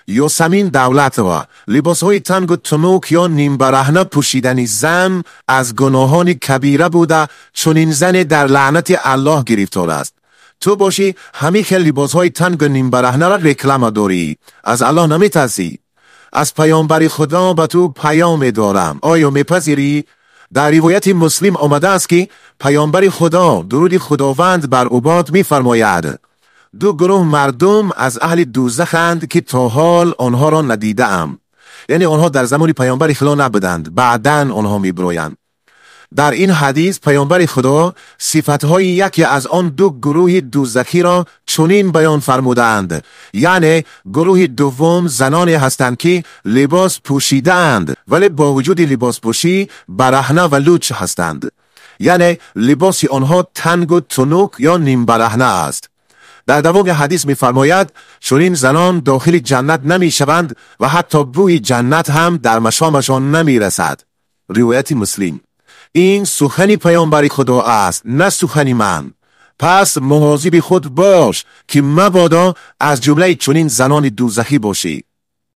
یاسمین دولتова لباسهای تنگ و تنوک یا نیم برهنه پوشیدن زن از گناهان کبیره بوده، چون این زن در لعنت الله گرفتار است. تو باشی همین لباسهای تنگ و نیم برهنه را رکلام داری، از الله نمیترسی؟ از پیامبر خدا به تو پیام دارم، آیا میپذیری؟ در روایت مسلم آمده است که پیامبر خدا درود خداوند بر عباد میفرماید: دو گروه مردم از اهل دوزخند که تا حال آنها را ندیده ام. یعنی آنها در زمان پیامبر خدا نبودند، بعداً آنها میبرویند. در این حدیث پیامبر خدا صفتهای یکی از آن دو گروه دوزخی را چنین بیان فرمودند، یعنی گروه دوم زنانی هستند که لباس پوشیده اند ولی با وجود لباس پوشی برهنه و لوچ هستند، یعنی لباس آنها تنگ و تنوک یا نیم برهنه است. در دوام حدیث می‌فرماید چنین زنان داخل جنت نمی‌شوند و حتی بوی جنت هم در مشامشان نمی‌رسد. روایت مسلم. این سخن پیامبر خدا است، نه سخن من. پس مواظب خود باش که مبادا از جمله چنین زنان دوزخی باشی.